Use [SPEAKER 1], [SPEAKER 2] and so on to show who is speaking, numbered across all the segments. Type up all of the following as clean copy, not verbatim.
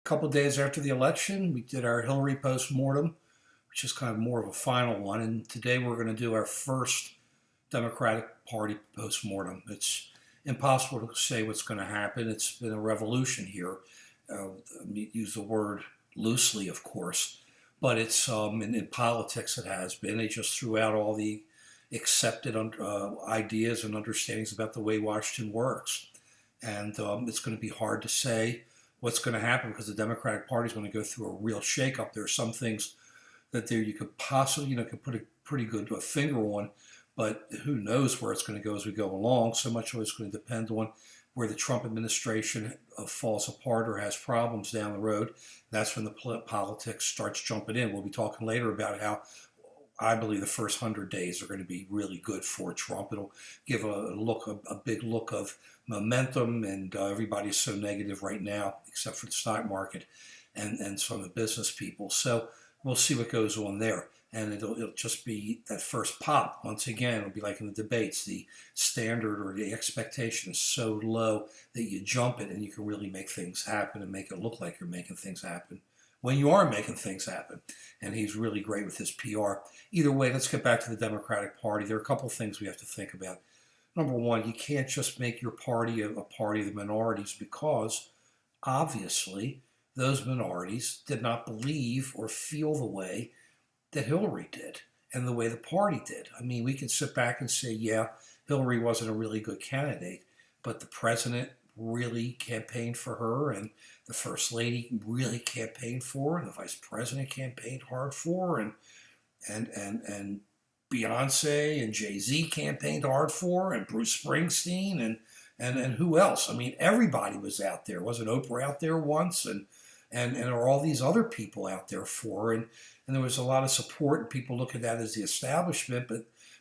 [SPEAKER 1] couple days after the election, we did our Hillary postmortem, which is kind of more of a final one. And today we're going to do our first Democratic Party postmortem. It's impossible to say what's going to happen. It's been a revolution here. Use the word loosely, of course, but it's in politics it has been. They just threw out all the accepted ideas and understandings about the way Washington works. And it's going to be hard to say what's going to happen because the Democratic Party is going to go through a real shakeup. There are some things that you could possibly, could put a pretty good finger on, but who knows where it's going to go as we go along. So much of it's going to depend on where the Trump administration falls apart or has problems down the road. That's when the politics starts jumping in. We'll be talking later about how I believe the first 100 days are going to be really good for Trump. It'll give a big look of momentum, and everybody's so negative right now, except for the stock market and some of the business people. So we'll see what goes on there. And it'll just be that first pop. Once again, it'll be like in the debates. The standard or the expectation is so low that you jump it and you can really make things happen and make it look like you're making things happen when you are making things happen. And he's really great with his PR. Either way, let's get back to the Democratic Party. There are a couple of things we have to think about. Number one, you can't just make your party a party of the minorities because, obviously, those minorities did not believe or feel the way that Hillary did and the way the party did. I mean, we can sit back and say, yeah, Hillary wasn't a really good candidate, but the president really campaigned for her, and the first lady really campaigned for her, and the vice president campaigned hard for her, and Beyonce and Jay-Z campaigned hard for her, and Bruce Springsteen, and who else? I mean, everybody was out there. Wasn't Oprah out there once? And there are all these other people out there for her, and there was a lot of support, and people look at that as the establishment,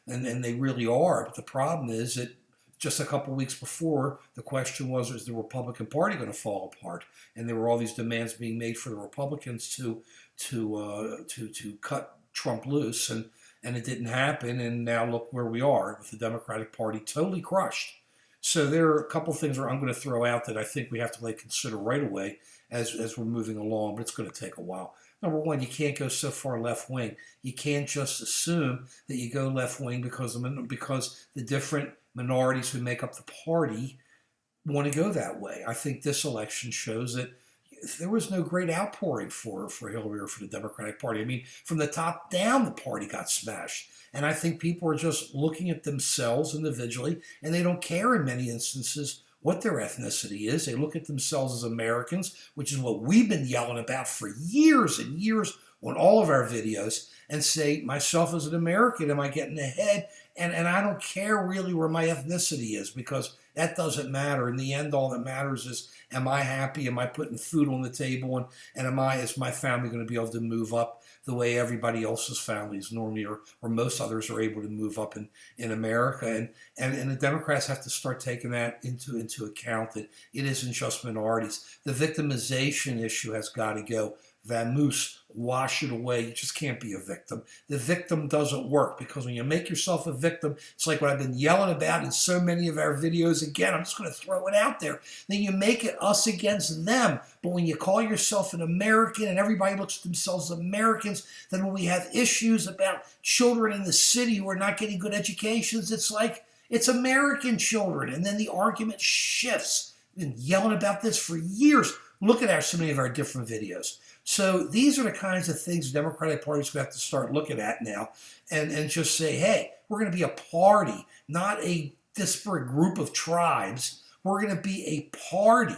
[SPEAKER 1] and they really are. But the problem is that just a couple of weeks before, the question was, is the Republican Party going to fall apart? And there were all these demands being made for the Republicans to cut Trump loose, and it didn't happen. And now look where we are with the Democratic Party totally crushed. So there are a couple of things that I'm going to throw out that I think we have to consider right away as we're moving along, but it's going to take a while. Number one, you can't go so far left wing. You can't just assume that you go left wing because the different minorities who make up the party want to go that way. I think this election shows that there was no great outpouring for Hillary or for the Democratic Party. I mean, from the top down, the party got smashed. And I think people are just looking at themselves individually, and they don't care in many instances what their ethnicity is. They look at themselves as Americans, which is what we've been yelling about for years and years on all of our videos, and say, myself as an American, am I getting ahead? And I don't care really where my ethnicity is, because that doesn't matter. In the end, all that matters is, am I happy? Am I putting food on the table? And is my family going to be able to move up the way everybody else's families normally or most others are able to move up in America? And the Democrats have to start taking that into account, that it isn't just minorities. The victimization issue has got to go. Vamoose, wash it away. You just can't be a victim. The victim doesn't work, because when you make yourself a victim, it's like what I've been yelling about in so many of our videos. Again, I'm just going to throw it out there. Then you make it us against them. But when you call yourself an American and everybody looks at themselves as Americans, then when we have issues about children in the city who are not getting good educations, it's like it's American children. And then the argument shifts. I've been yelling about this for years. Look at so many of our different videos. So these are the kinds of things the Democratic Party is going to have to start looking at now, and just say, hey, we're going to be a party, not a disparate group of tribes. We're going to be a party,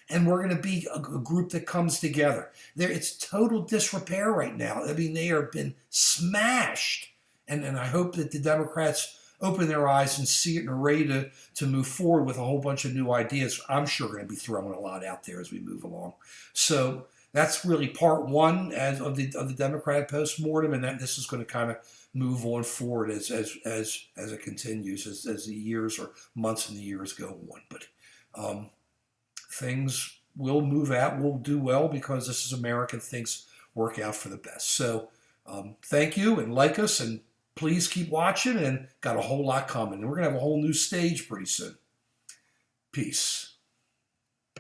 [SPEAKER 1] and we're going to be a group that comes together. It's total disrepair right now. I mean, they have been smashed, and I hope that the Democrats open their eyes and see it and are ready to move forward with a whole bunch of new ideas. I'm sure we're going to be throwing a lot out there as we move along. So that's really part one of the Democratic postmortem, and that this is going to kind of move on forward as it continues, as the years or months and the years go on. But things will move out, will do well, because this is America. Things work out for the best. So thank you, and like us, and please keep watching, and got a whole lot coming. And we're going to have a whole new stage pretty soon. Peace.